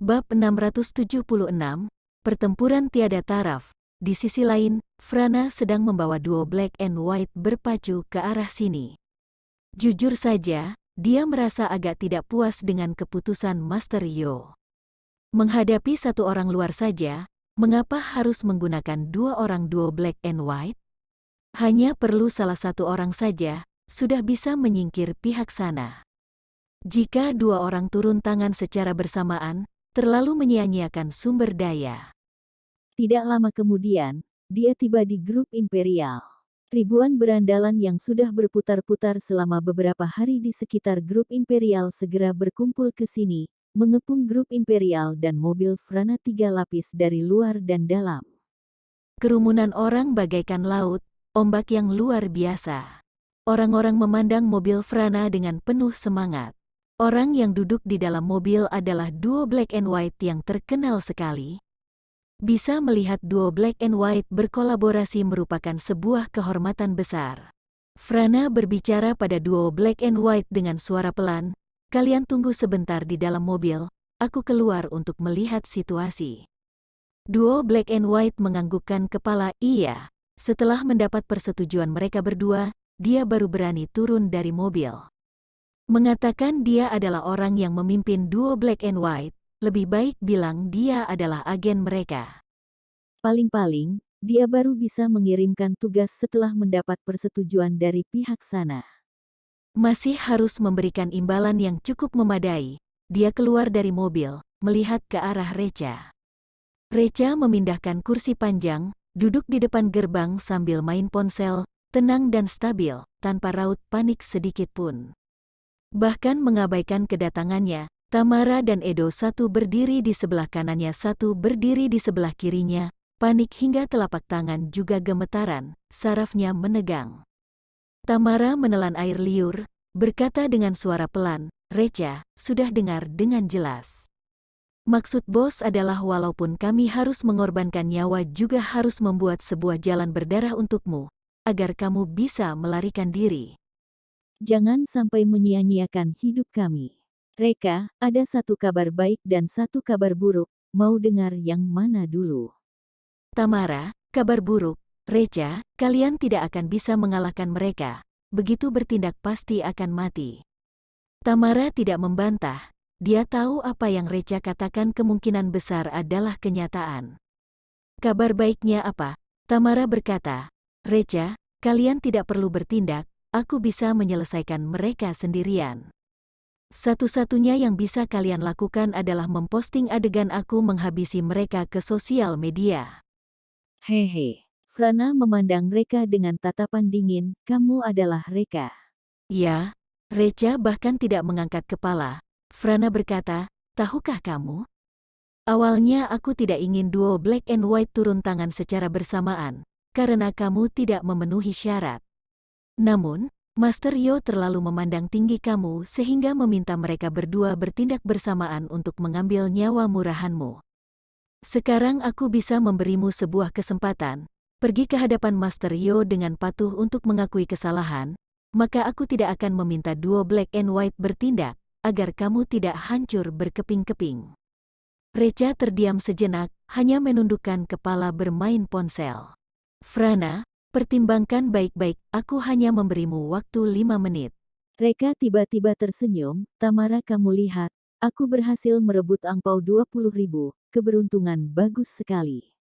Bab 676, Pertempuran Tiada Taraf. Di sisi lain, Frana sedang membawa duo Black and White berpacu ke arah sini. Jujur saja, dia merasa agak tidak puas dengan keputusan Master Yo. Menghadapi satu orang luar saja, mengapa harus menggunakan dua orang duo Black and White? Hanya perlu salah satu orang saja, sudah bisa menyingkir pihak sana. Jika dua orang turun tangan secara bersamaan, terlalu menyia-nyiakan sumber daya. Tidak lama kemudian, dia tiba di grup Imperial. Ribuan berandalan yang sudah berputar-putar selama beberapa hari di sekitar grup Imperial segera berkumpul ke sini, mengepung grup Imperial dan mobil Frana 3 lapis dari luar dan dalam. Kerumunan orang bagaikan laut, ombak yang luar biasa. Orang-orang memandang mobil Frana dengan penuh semangat. Orang yang duduk di dalam mobil adalah duo Black and White yang terkenal sekali. Bisa melihat duo Black and White berkolaborasi merupakan sebuah kehormatan besar. Frana berbicara pada duo Black and White dengan suara pelan, "Kalian tunggu sebentar di dalam mobil, aku keluar untuk melihat situasi." Duo Black and White menganggukkan kepala, iya. Setelah mendapat persetujuan mereka berdua, dia baru berani turun dari mobil. Mengatakan dia adalah orang yang memimpin duo Black and White, lebih baik bilang dia adalah agen mereka. Paling-paling, dia baru bisa mengirimkan tugas setelah mendapat persetujuan dari pihak sana. Masih harus memberikan imbalan yang cukup memadai. Dia keluar dari mobil, melihat ke arah Recha. Recha memindahkan kursi panjang, duduk di depan gerbang sambil main ponsel, tenang dan stabil, tanpa raut panik sedikit pun. Bahkan mengabaikan kedatangannya, Tamara dan Edo, satu berdiri di sebelah kanannya, satu berdiri di sebelah kirinya, panik hingga telapak tangan juga gemetaran, sarafnya menegang. Tamara menelan air liur, berkata dengan suara pelan, "Recha, sudah dengar dengan jelas. Maksud bos adalah walaupun kami harus mengorbankan nyawa juga harus membuat sebuah jalan berdarah untukmu, agar kamu bisa melarikan diri. Jangan sampai menyia-nyiakan hidup kami. Reka, ada satu kabar baik dan satu kabar buruk, mau dengar yang mana dulu?" Tamara, kabar buruk. Recha, kalian tidak akan bisa mengalahkan mereka. Begitu bertindak pasti akan mati. Tamara tidak membantah. Dia tahu apa yang Recha katakan kemungkinan besar adalah kenyataan. Kabar baiknya apa? Tamara berkata, "Recha, kalian tidak perlu bertindak. Aku bisa menyelesaikan mereka sendirian. Satu-satunya yang bisa kalian lakukan adalah memposting adegan aku menghabisi mereka ke sosial media." Hehe. Frana memandang Reka dengan tatapan dingin, "Kamu adalah Reka." Ya, Recha bahkan tidak mengangkat kepala. Frana berkata, "Tahukah kamu? Awalnya aku tidak ingin duo Black and White turun tangan secara bersamaan, karena kamu tidak memenuhi syarat. Namun, Master Yo terlalu memandang tinggi kamu sehingga meminta mereka berdua bertindak bersamaan untuk mengambil nyawa murahanmu. Sekarang aku bisa memberimu sebuah kesempatan, pergi ke hadapan Master Yo dengan patuh untuk mengakui kesalahan, maka aku tidak akan meminta duo Black and White bertindak, agar kamu tidak hancur berkeping-keping." Recha terdiam sejenak, hanya menundukkan kepala bermain ponsel. "Frana, pertimbangkan baik-baik, aku hanya memberimu waktu 5 menit. Reka tiba-tiba tersenyum, "Tamara, kamu lihat, aku berhasil merebut angpau 20.000, keberuntungan bagus sekali."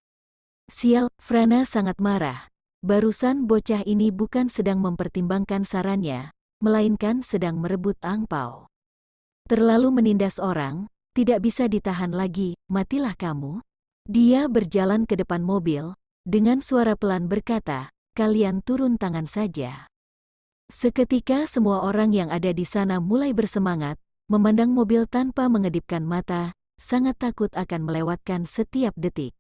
Sial, Frana sangat marah. Barusan bocah ini bukan sedang mempertimbangkan sarannya, melainkan sedang merebut angpau. Terlalu menindas orang, tidak bisa ditahan lagi, matilah kamu. Dia berjalan ke depan mobil, dengan suara pelan berkata, "Kalian turun tangan saja." Seketika semua orang yang ada di sana mulai bersemangat, memandang mobil tanpa mengedipkan mata, sangat takut akan melewatkan setiap detik.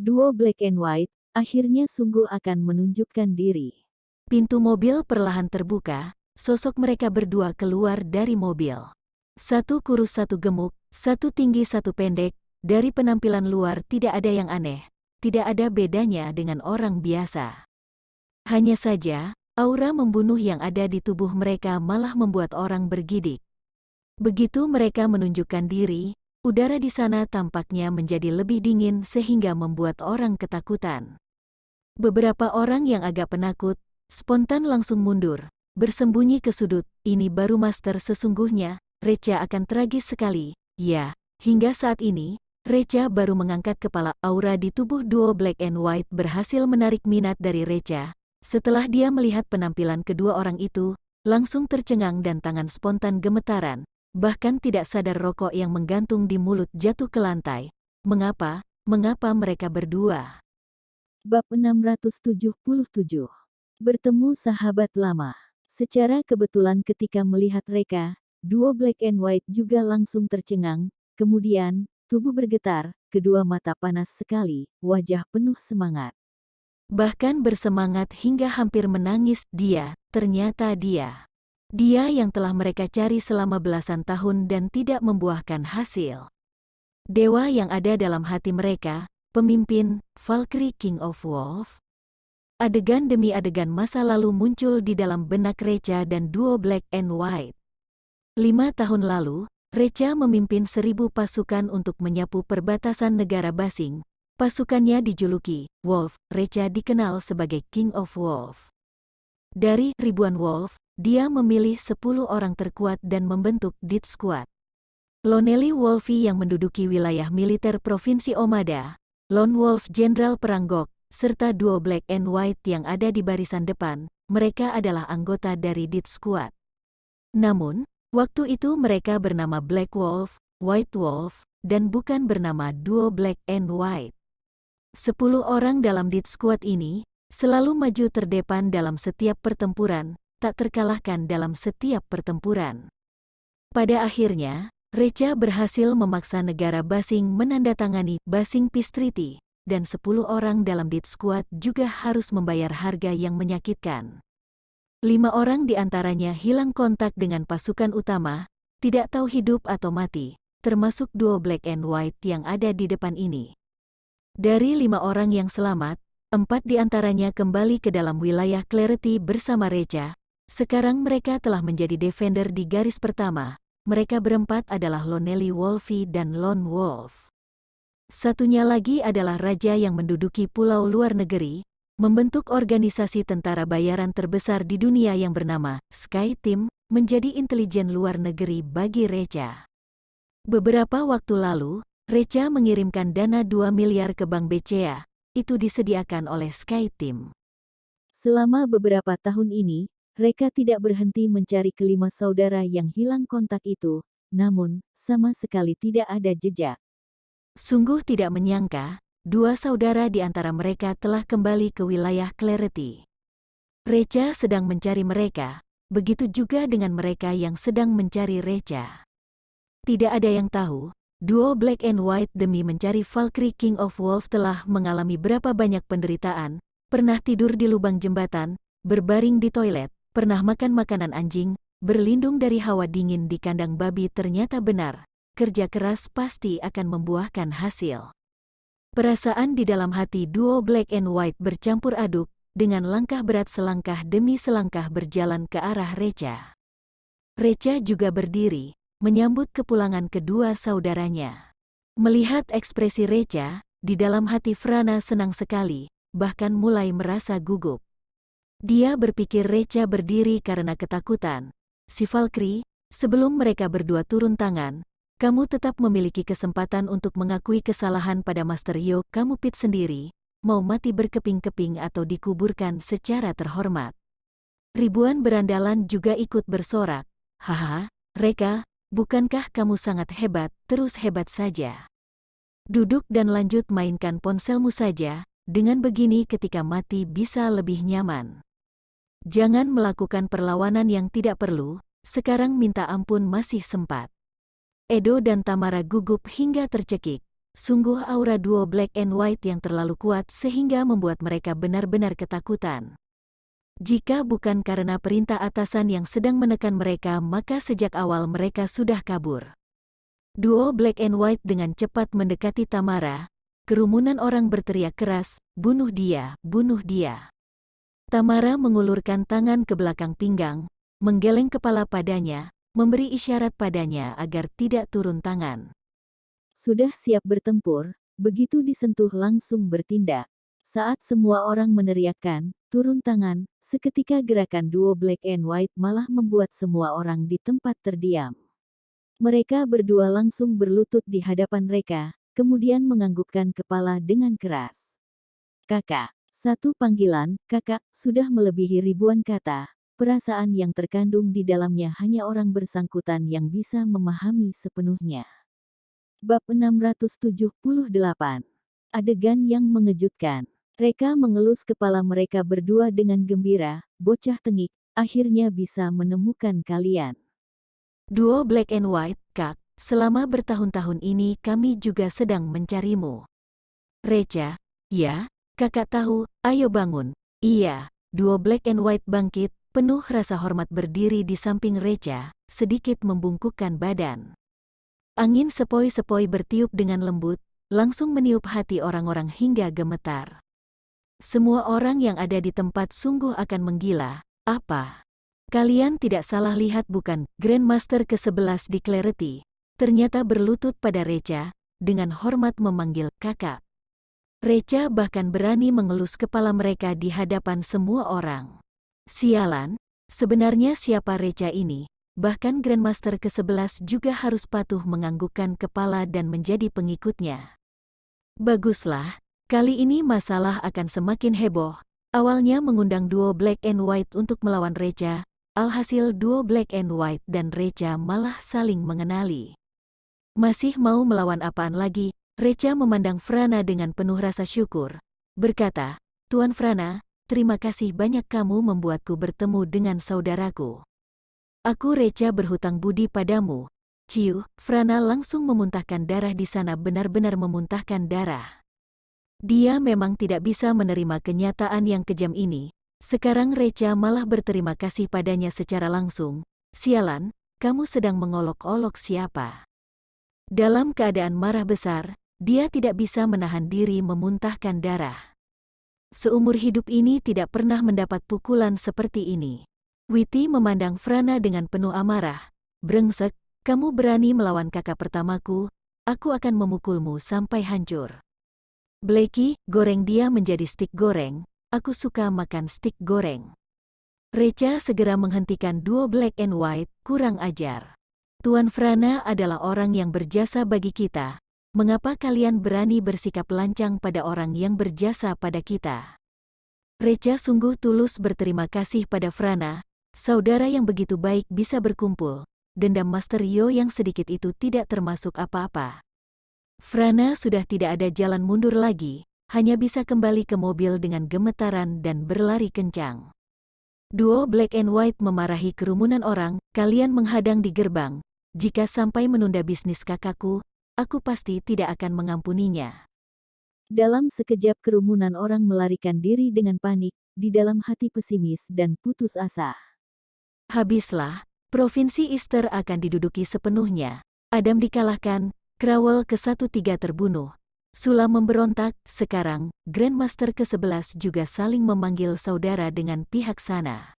Duo Black and White, akhirnya sungguh akan menunjukkan diri. Pintu mobil perlahan terbuka, sosok mereka berdua keluar dari mobil. Satu kurus satu gemuk, satu tinggi satu pendek, dari penampilan luar tidak ada yang aneh, tidak ada bedanya dengan orang biasa. Hanya saja, aura membunuh yang ada di tubuh mereka malah membuat orang bergidik. Begitu mereka menunjukkan diri, Udara di sana tampaknya menjadi lebih dingin sehingga membuat orang ketakutan. Beberapa orang yang agak penakut, spontan langsung mundur, bersembunyi ke sudut. Ini baru master sesungguhnya, Recha akan tragis sekali. Ya, hingga saat ini, Recha baru mengangkat kepala. Aura di tubuh duo Black and White berhasil menarik minat dari Recha. Setelah dia melihat penampilan kedua orang itu, langsung tercengang dan tangan spontan gemetaran. Bahkan tidak sadar rokok yang menggantung di mulut jatuh ke lantai. Mengapa mereka berdua? Bab 677. Bertemu sahabat lama. Secara kebetulan ketika melihat Reka, duo Black and White juga langsung tercengang, kemudian, tubuh bergetar, kedua mata panas sekali, wajah penuh semangat. Bahkan bersemangat hingga hampir menangis. Ternyata dia yang telah mereka cari selama belasan tahun dan tidak membuahkan hasil. Dewa yang ada dalam hati mereka, pemimpin, Valkyrie King of Wolf. Adegan demi adegan masa lalu muncul di dalam benak Recha dan duo Black and White. 5 tahun lalu, Recha memimpin 1000 pasukan untuk menyapu perbatasan negara basing. Pasukannya dijuluki Wolf. Recha dikenal sebagai King of Wolf. Dari ribuan Wolf, dia memilih 10 orang terkuat dan membentuk Death Squad. Lonely Wolfie yang menduduki wilayah militer Provinsi Omada, Lone Wolf Jenderal Perang Gok, serta duo Black and White yang ada di barisan depan, mereka adalah anggota dari Death Squad. Namun, waktu itu mereka bernama Black Wolf, White Wolf, dan bukan bernama duo Black and White. 10 orang dalam Death Squad ini, selalu maju terdepan dalam setiap pertempuran, tak terkalahkan dalam setiap pertempuran. Pada akhirnya, Recha berhasil memaksa negara basing menandatangani Basing Peace Treaty, dan 10 orang dalam Death Squad juga harus membayar harga yang menyakitkan. 5 orang di antaranya hilang kontak dengan pasukan utama, tidak tahu hidup atau mati, termasuk duo Black and White yang ada di depan ini. Dari 5 orang yang selamat, 4 di antaranya kembali ke dalam wilayah Clarity bersama Recha. Sekarang mereka telah menjadi defender di garis pertama. Mereka berempat adalah Lonely Wolfie dan Lone Wolf. Satunya lagi adalah raja yang menduduki pulau luar negeri, membentuk organisasi tentara bayaran terbesar di dunia yang bernama Sky Team, menjadi intelijen luar negeri bagi Recha. Beberapa waktu lalu, Recha mengirimkan dana 2 miliar ke Bank BCA, itu disediakan oleh Sky Team. Selama beberapa tahun ini, Reka tidak berhenti mencari kelima saudara yang hilang kontak itu, namun, sama sekali tidak ada jejak. Sungguh tidak menyangka, 2 saudara di antara mereka telah kembali ke wilayah Clarity. Recha sedang mencari mereka, begitu juga dengan mereka yang sedang mencari Recha. Tidak ada yang tahu, duo Black and White demi mencari Valkyrie King of Wolf telah mengalami berapa banyak penderitaan, pernah tidur di lubang jembatan, berbaring di toilet, pernah makan makanan anjing, berlindung dari hawa dingin di kandang babi. Ternyata benar, kerja keras pasti akan membuahkan hasil. Perasaan di dalam hati duo Black and White bercampur aduk, dengan langkah berat selangkah demi selangkah berjalan ke arah Recha. Recha juga berdiri, menyambut kepulangan kedua saudaranya. Melihat ekspresi Recha, di dalam hati Frana senang sekali, bahkan mulai merasa gugup. Dia berpikir Recha berdiri karena ketakutan. Si Valkyrie, sebelum mereka berdua turun tangan, kamu tetap memiliki kesempatan untuk mengakui kesalahan pada Master Yo. Kamu pit sendiri, mau mati berkeping-keping atau dikuburkan secara terhormat. Ribuan berandalan juga ikut bersorak. Haha, Reka, bukankah kamu sangat hebat, terus hebat saja. Duduk dan lanjut mainkan ponselmu saja, dengan begini ketika mati bisa lebih nyaman. Jangan melakukan perlawanan yang tidak perlu, sekarang minta ampun masih sempat. Edo dan Tamara gugup hingga tercekik, sungguh aura duo Black and White yang terlalu kuat sehingga membuat mereka benar-benar ketakutan. Jika bukan karena perintah atasan yang sedang menekan mereka, maka sejak awal mereka sudah kabur. Duo Black and White dengan cepat mendekati Tamara, kerumunan orang berteriak keras, bunuh dia, bunuh dia. Tamara mengulurkan tangan ke belakang pinggang, menggeleng kepala padanya, memberi isyarat padanya agar tidak turun tangan. Sudah siap bertempur, begitu disentuh langsung bertindak. Saat semua orang meneriakkan, turun tangan, seketika gerakan duo Black and White malah membuat semua orang di tempat terdiam. Mereka berdua langsung berlutut di hadapan mereka, kemudian menganggukkan kepala dengan keras. Kakak. Satu panggilan, kakak, sudah melebihi ribuan kata. Perasaan yang terkandung di dalamnya hanya orang bersangkutan yang bisa memahami sepenuhnya. Bab 678. Adegan yang mengejutkan. Mereka mengelus kepala mereka berdua dengan gembira, bocah tengik, akhirnya bisa menemukan kalian. Duo Black and White, Kak, selama bertahun-tahun ini kami juga sedang mencarimu. Recha, ya, kakak tahu, ayo bangun. Iya, duo Black and White bangkit, penuh rasa hormat berdiri di samping Recha, sedikit membungkukkan badan. Angin sepoi-sepoi bertiup dengan lembut, langsung meniup hati orang-orang hingga gemetar. Semua orang yang ada di tempat sungguh akan menggila. Apa? Kalian tidak salah lihat bukan? Grandmaster ke-11 di Clarity ternyata berlutut pada Recha, dengan hormat memanggil kakak. Recha bahkan berani mengelus kepala mereka di hadapan semua orang. Sialan, sebenarnya siapa Recha ini? Bahkan Grandmaster ke-11 juga harus patuh menganggukkan kepala dan menjadi pengikutnya. Baguslah, kali ini masalah akan semakin heboh. Awalnya mengundang duo Black and White untuk melawan Recha, alhasil duo Black and White dan Recha malah saling mengenali. Masih mau melawan apaan lagi? Recha memandang Frana dengan penuh rasa syukur, berkata, Tuan Frana, terima kasih banyak kamu membuatku bertemu dengan saudaraku. Aku Recha berhutang budi padamu. Ciu, Frana langsung memuntahkan darah di sana benar-benar memuntahkan darah. Dia memang tidak bisa menerima kenyataan yang kejam ini. Sekarang Recha malah berterima kasih padanya secara langsung. Sialan, kamu sedang mengolok-olok siapa? Dalam keadaan marah besar, dia tidak bisa menahan diri memuntahkan darah. Seumur hidup ini tidak pernah mendapat pukulan seperti ini. Witi memandang Frana dengan penuh amarah. Brengsek, kamu berani melawan kakak pertamaku, aku akan memukulmu sampai hancur. Blackie, goreng dia menjadi stik goreng, aku suka makan stik goreng. Recha segera menghentikan duo Black and White, kurang ajar. Tuan Frana adalah orang yang berjasa bagi kita. Mengapa kalian berani bersikap lancang pada orang yang berjasa pada kita? Recha sungguh tulus berterima kasih pada Frana, saudara yang begitu baik bisa berkumpul. Dendam Master Yo yang sedikit itu tidak termasuk apa-apa. Frana sudah tidak ada jalan mundur lagi, hanya bisa kembali ke mobil dengan gemetaran dan berlari kencang. Duo Black and White memarahi kerumunan orang, kalian menghadang di gerbang. Jika sampai menunda bisnis kakakku, aku pasti tidak akan mengampuninya. Dalam sekejap kerumunan orang melarikan diri dengan panik, di dalam hati pesimis dan putus asa. Habislah, Provinsi Easter akan diduduki sepenuhnya. Adam dikalahkan, Krawel ke-13 terbunuh. Sula memberontak, sekarang, Grandmaster ke-11 juga saling memanggil saudara dengan pihak sana.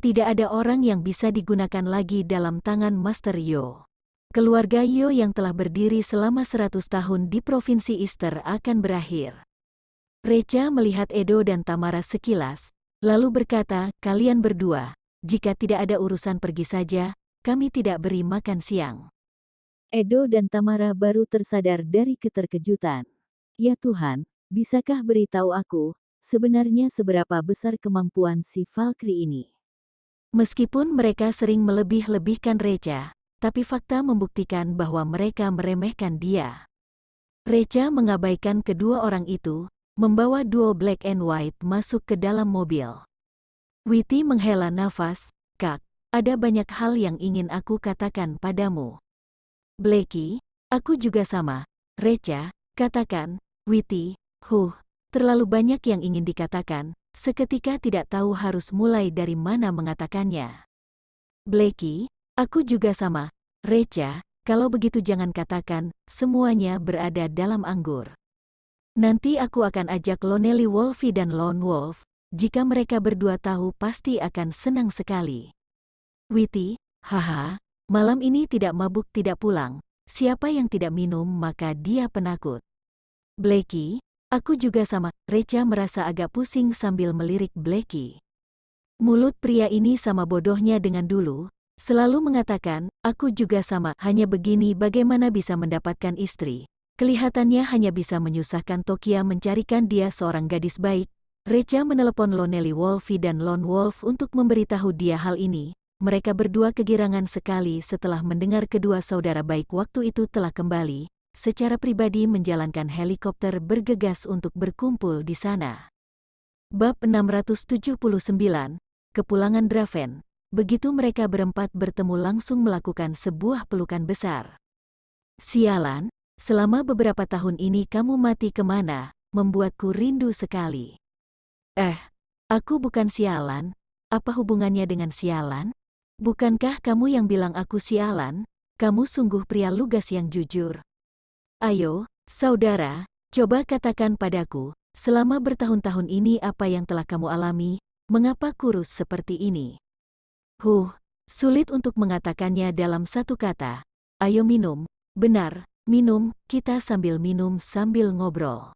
Tidak ada orang yang bisa digunakan lagi dalam tangan Master Yo. Keluarga Yo yang telah berdiri selama 100 tahun di Provinsi Easter akan berakhir. Recha melihat Edo dan Tamara sekilas, lalu berkata, kalian berdua, jika tidak ada urusan pergi saja, kami tidak beri makan siang. Edo dan Tamara baru tersadar dari keterkejutan. Ya Tuhan, bisakah beritahu aku, sebenarnya seberapa besar kemampuan si Valkyrie ini? Meskipun mereka sering melebih-lebihkan Recha, tapi fakta membuktikan bahwa mereka meremehkan dia. Recha mengabaikan kedua orang itu, membawa duo Black and White masuk ke dalam mobil. Witi menghela nafas, Kak, ada banyak hal yang ingin aku katakan padamu. Blackie, aku juga sama. Recha, katakan. Witi, terlalu banyak yang ingin dikatakan, seketika tidak tahu harus mulai dari mana mengatakannya. Blackie, aku juga sama. Recha, kalau begitu jangan katakan, semuanya berada dalam anggur. Nanti aku akan ajak Lonely Wolfie dan Lone Wolf, jika mereka berdua tahu pasti akan senang sekali. Witi, haha, malam ini tidak mabuk tidak pulang, siapa yang tidak minum maka dia penakut. Blackie, aku juga sama. Recha merasa agak pusing sambil melirik Blackie. Mulut pria ini sama bodohnya dengan dulu, selalu mengatakan, aku juga sama, hanya begini bagaimana bisa mendapatkan istri. Kelihatannya hanya bisa menyusahkan Tokia mencarikan dia seorang gadis baik. Recha menelepon Lonely Wolfie dan Lone Wolf untuk memberitahu dia hal ini. Mereka berdua kegirangan sekali setelah mendengar kedua saudara baik waktu itu telah kembali, secara pribadi menjalankan helikopter bergegas untuk berkumpul di sana. Bab 679, Kepulangan Draven. Begitu mereka berempat bertemu langsung melakukan sebuah pelukan besar. Sialan, selama beberapa tahun ini kamu mati kemana, membuatku rindu sekali. Aku bukan sialan. Apa hubungannya dengan sialan? Bukankah kamu yang bilang aku sialan? Kamu sungguh pria lugas yang jujur. Ayo, saudara, coba katakan padaku, selama bertahun-tahun ini apa yang telah kamu alami, mengapa kurus seperti ini? Sulit untuk mengatakannya dalam satu kata. Ayo minum, benar, minum, kita sambil minum sambil ngobrol.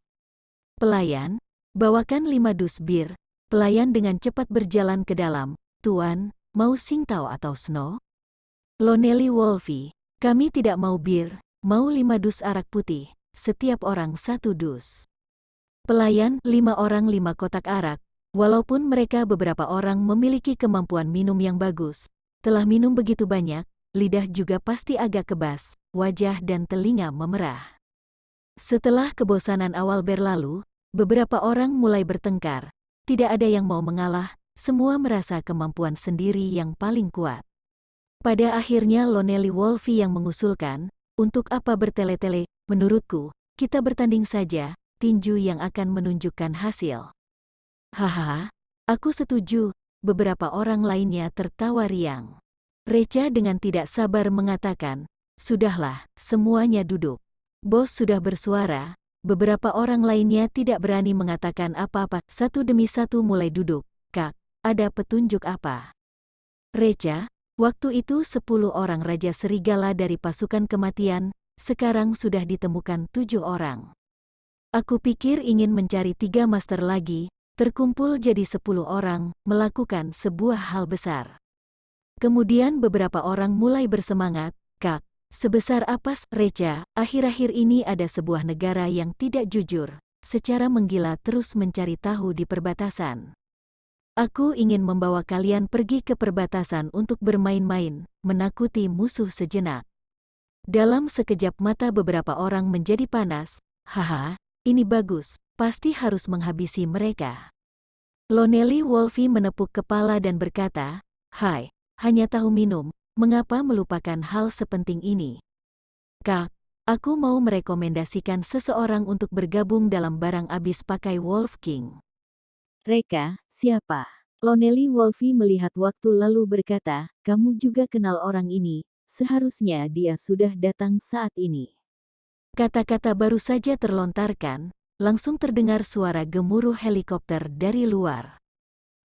Pelayan, bawakan 5 dus bir. Pelayan dengan cepat berjalan ke dalam. Tuan, mau Tsingtao atau Snow? Lonely Wolfie, kami tidak mau bir, mau 5 dus arak putih, setiap orang 1 dus. Pelayan, 5 orang 5 kotak arak. Walaupun mereka beberapa orang memiliki kemampuan minum yang bagus, telah minum begitu banyak, lidah juga pasti agak kebas, wajah dan telinga memerah. Setelah kebosanan awal berlalu, beberapa orang mulai bertengkar. Tidak ada yang mau mengalah, semua merasa kemampuan sendiri yang paling kuat. Pada akhirnya Lonely Wolfie yang mengusulkan, untuk apa bertele-tele, menurutku, kita bertanding saja, tinju yang akan menunjukkan hasil. Hahaha, aku setuju, beberapa orang lainnya tertawa riang. Recha dengan tidak sabar mengatakan, sudahlah, semuanya duduk. Bos sudah bersuara. Beberapa orang lainnya tidak berani mengatakan apa-apa, satu demi satu mulai duduk. Kak, ada petunjuk apa? Recha, waktu itu 10 orang Raja Serigala dari pasukan kematian, sekarang sudah ditemukan 7 orang. Aku pikir ingin mencari 3 master lagi, terkumpul jadi 10 orang, melakukan sebuah hal besar. Kemudian beberapa orang mulai bersemangat, Kak. Sebesar apa, Recha? Akhir-akhir ini ada sebuah negara yang tidak jujur, secara menggila terus mencari tahu di perbatasan. Aku ingin membawa kalian pergi ke perbatasan untuk bermain-main, menakuti musuh sejenak. Dalam sekejap mata beberapa orang menjadi panas, haha, ini bagus, pasti harus menghabisi mereka. Lonely Wolfie menepuk kepala dan berkata, hai, hanya tahu minum. Mengapa melupakan hal sepenting ini? Kak, aku mau merekomendasikan seseorang untuk bergabung dalam barang abis pakai Wolf King. Reka, siapa? Lonely Wolfie melihat waktu lalu berkata, kamu juga kenal orang ini, seharusnya dia sudah datang saat ini. Kata-kata baru saja terlontarkan, langsung terdengar suara gemuruh helikopter dari luar.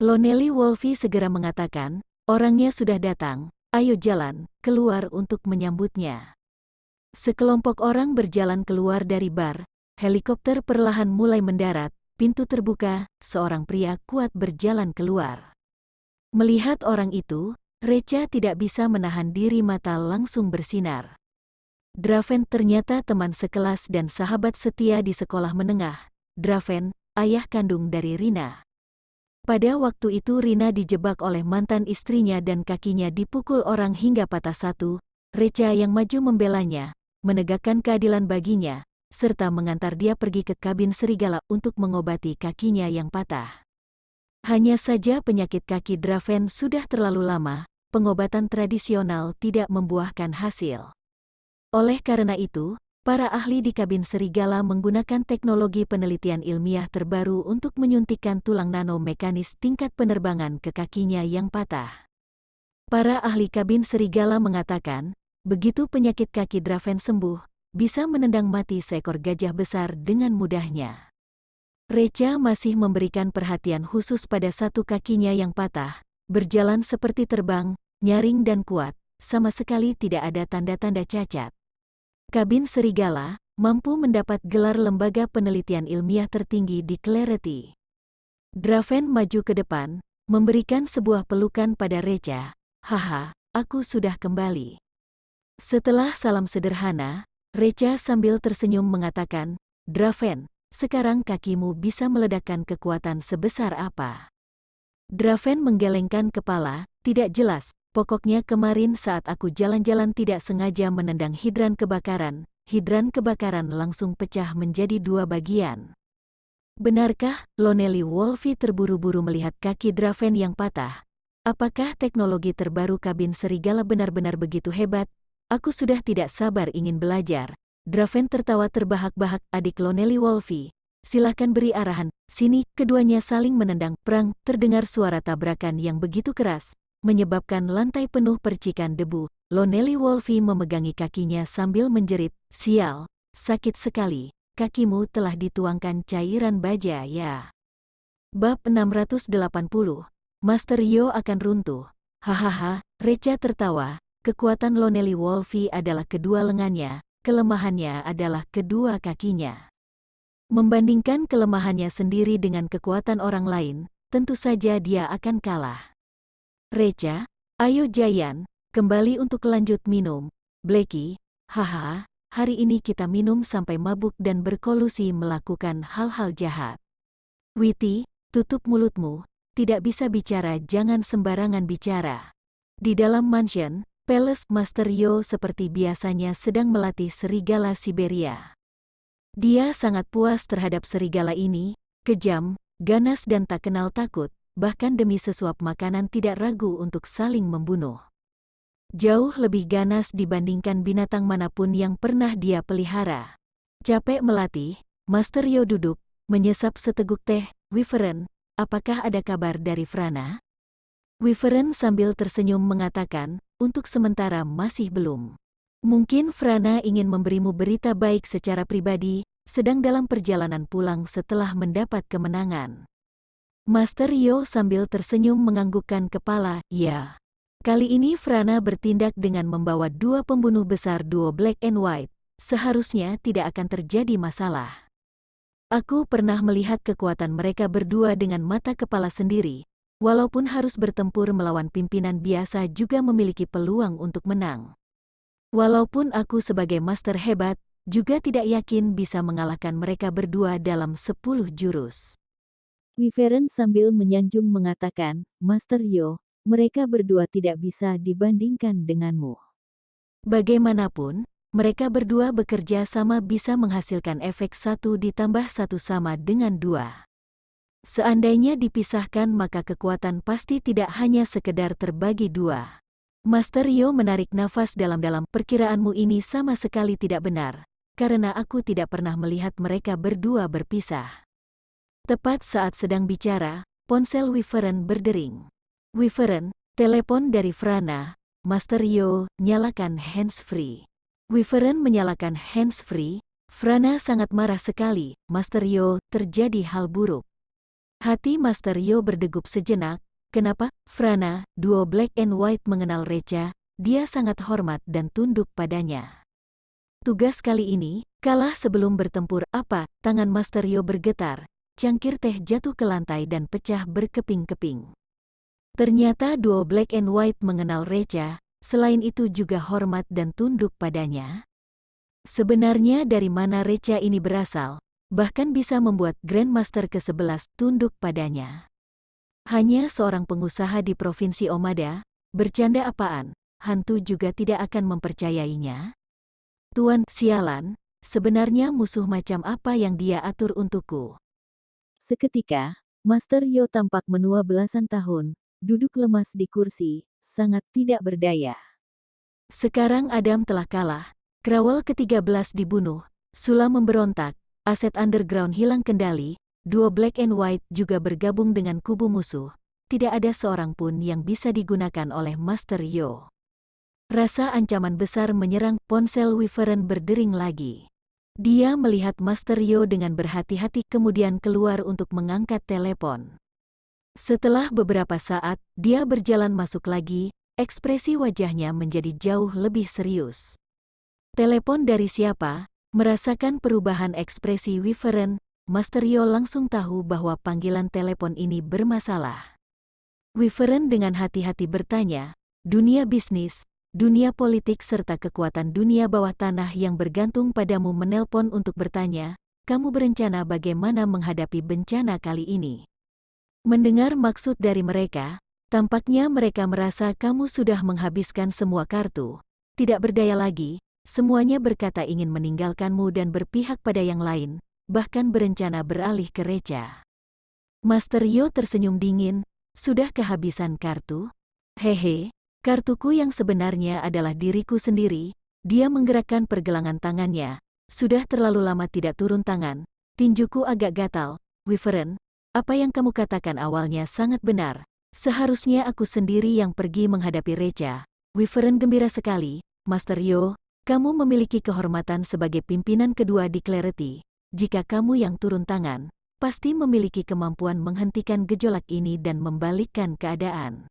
Lonely Wolfie segera mengatakan, orangnya sudah datang. Ayo jalan, keluar untuk menyambutnya. Sekelompok orang berjalan keluar dari bar, helikopter perlahan mulai mendarat, pintu terbuka, seorang pria kuat berjalan keluar. Melihat orang itu, Recha tidak bisa menahan diri, mata langsung bersinar. Draven ternyata teman sekelas dan sahabat setia di sekolah menengah. Draven, ayah kandung dari Rina. Pada waktu itu Rina dijebak oleh mantan istrinya dan kakinya dipukul orang hingga patah satu. Recha yang maju membelanya, menegakkan keadilan baginya, serta mengantar dia pergi ke kabin serigala untuk mengobati kakinya yang patah. Hanya saja penyakit kaki Draven sudah terlalu lama, pengobatan tradisional tidak membuahkan hasil. Oleh karena itu, para ahli di kabin serigala menggunakan teknologi penelitian ilmiah terbaru untuk menyuntikkan tulang nano mekanis tingkat penerbangan ke kakinya yang patah. Para ahli kabin serigala mengatakan, begitu penyakit kaki Draven sembuh, bisa menendang mati seekor gajah besar dengan mudahnya. Recha masih memberikan perhatian khusus pada satu kakinya yang patah, berjalan seperti terbang, nyaring dan kuat, sama sekali tidak ada tanda-tanda cacat. Kabin Serigala mampu mendapat gelar lembaga penelitian ilmiah tertinggi di Clarity. Draven maju ke depan, memberikan sebuah pelukan pada Reja. Haha, aku sudah kembali. Setelah salam sederhana, Reja sambil tersenyum mengatakan, Draven, sekarang kakimu bisa meledakkan kekuatan sebesar apa? Draven menggelengkan kepala, tidak jelas, pokoknya kemarin saat aku jalan-jalan tidak sengaja menendang hidran kebakaran langsung pecah menjadi 2 bagian. Benarkah? Lonely Wolfie terburu-buru melihat kaki Draven yang patah. Apakah teknologi terbaru kabin serigala benar-benar begitu hebat? Aku sudah tidak sabar ingin belajar. Draven tertawa terbahak-bahak. Adik Lonely Wolfie, silakan beri arahan. Sini, keduanya saling menendang. Perang, terdengar suara tabrakan yang begitu keras, menyebabkan lantai penuh percikan debu. Lonely Wolfie memegangi kakinya sambil menjerit, sial, sakit sekali. Kakimu telah dituangkan cairan baja ya. Bab 680, Master Yo akan runtuh. Hahaha, Reja tertawa, kekuatan Lonely Wolfie adalah kedua lengannya, kelemahannya adalah kedua kakinya. Membandingkan kelemahannya sendiri dengan kekuatan orang lain, tentu saja dia akan kalah. Reja, ayo Jayan, kembali untuk lanjut minum. Blackie, haha. Hari ini kita minum sampai mabuk dan berkolusi melakukan hal-hal jahat. Witty, tutup mulutmu, tidak bisa bicara, jangan sembarangan bicara. Di dalam mansion, Palace, Master Yo seperti biasanya sedang melatih serigala Siberia. Dia sangat puas terhadap serigala ini, kejam, ganas dan tak kenal takut, bahkan demi sesuap makanan tidak ragu untuk saling membunuh. Jauh lebih ganas dibandingkan binatang manapun yang pernah dia pelihara. Capek melatih, Master Yo duduk, menyesap seteguk teh. Wyvern, apakah ada kabar dari Frana? Wyvern sambil tersenyum mengatakan, untuk sementara masih belum. Mungkin Frana ingin memberimu berita baik secara pribadi, sedang dalam perjalanan pulang setelah mendapat kemenangan. Master Yo sambil tersenyum menganggukkan kepala, ya. Kali ini Frana bertindak dengan membawa 2 pembunuh besar duo Black and White, seharusnya tidak akan terjadi masalah. Aku pernah melihat kekuatan mereka berdua dengan mata kepala sendiri, walaupun harus bertempur melawan pimpinan biasa juga memiliki peluang untuk menang. Walaupun aku sebagai master hebat, juga tidak yakin bisa mengalahkan mereka berdua dalam 10 jurus. Wyvern sambil menyanjung mengatakan, Master Yo, mereka berdua tidak bisa dibandingkan denganmu. Bagaimanapun, mereka berdua bekerja sama bisa menghasilkan efek 1 ditambah 1 sama dengan 2. Seandainya dipisahkan maka kekuatan pasti tidak hanya sekedar terbagi 2. Master Yo menarik nafas dalam-dalam. Perkiraanmu ini sama sekali tidak benar, karena aku tidak pernah melihat mereka berdua berpisah. Tepat saat sedang bicara, ponsel Wyvern berdering. Wyvern, telepon dari Frana. Master Yo, nyalakan hands-free. Wyvern menyalakan hands-free. Frana sangat marah sekali. Master Yo, terjadi hal buruk. Hati Master Yo berdegup sejenak. Kenapa? Frana, duo Black and White mengenal Reja, dia sangat hormat dan tunduk padanya. Tugas kali ini, kalah sebelum bertempur. Apa? Tangan Master Yo bergetar. Cangkir teh jatuh ke lantai dan pecah berkeping-keping. Ternyata duo Black and White mengenal Reja, selain itu juga hormat dan tunduk padanya. Sebenarnya dari mana Reja ini berasal, bahkan bisa membuat Grandmaster ke-11 tunduk padanya. Hanya seorang pengusaha di Provinsi Omada, bercanda apaan, hantu juga tidak akan mempercayainya. Tuan, sialan, sebenarnya musuh macam apa yang dia atur untukku? Seketika, Master Yo tampak menua belasan tahun, duduk lemas di kursi, sangat tidak berdaya. Sekarang Adam telah kalah, Krawal ke-13 dibunuh, Sula memberontak, aset underground hilang kendali, duo Black and White juga bergabung dengan kubu musuh. Tidak ada seorang pun yang bisa digunakan oleh Master Yo. Rasa ancaman besar menyerang. Ponsel Wyvern berdering lagi. Dia melihat Master Yo dengan berhati-hati kemudian keluar untuk mengangkat telepon. Setelah beberapa saat, dia berjalan masuk lagi, ekspresi wajahnya menjadi jauh lebih serius. Telepon dari siapa? Merasakan perubahan ekspresi Wyvern, Master Yo langsung tahu bahwa panggilan telepon ini bermasalah. Wyvern dengan hati-hati bertanya, dunia bisnis, dunia politik serta kekuatan dunia bawah tanah yang bergantung padamu menelpon untuk bertanya, kamu berencana bagaimana menghadapi bencana kali ini? Mendengar maksud dari mereka, tampaknya mereka merasa kamu sudah menghabiskan semua kartu, tidak berdaya lagi, semuanya berkata ingin meninggalkanmu dan berpihak pada yang lain, bahkan berencana beralih ke Reca. Master Yo tersenyum dingin, sudah kehabisan kartu? Hehe, kartuku yang sebenarnya adalah diriku sendiri. Dia menggerakkan pergelangan tangannya, sudah terlalu lama tidak turun tangan, tinjuku agak gatal. Wyvern, apa yang kamu katakan awalnya sangat benar, seharusnya aku sendiri yang pergi menghadapi Reca. Wyvern gembira sekali, Master Yo, kamu memiliki kehormatan sebagai pimpinan kedua di Clarity. Jika kamu yang turun tangan, pasti memiliki kemampuan menghentikan gejolak ini dan membalikkan keadaan.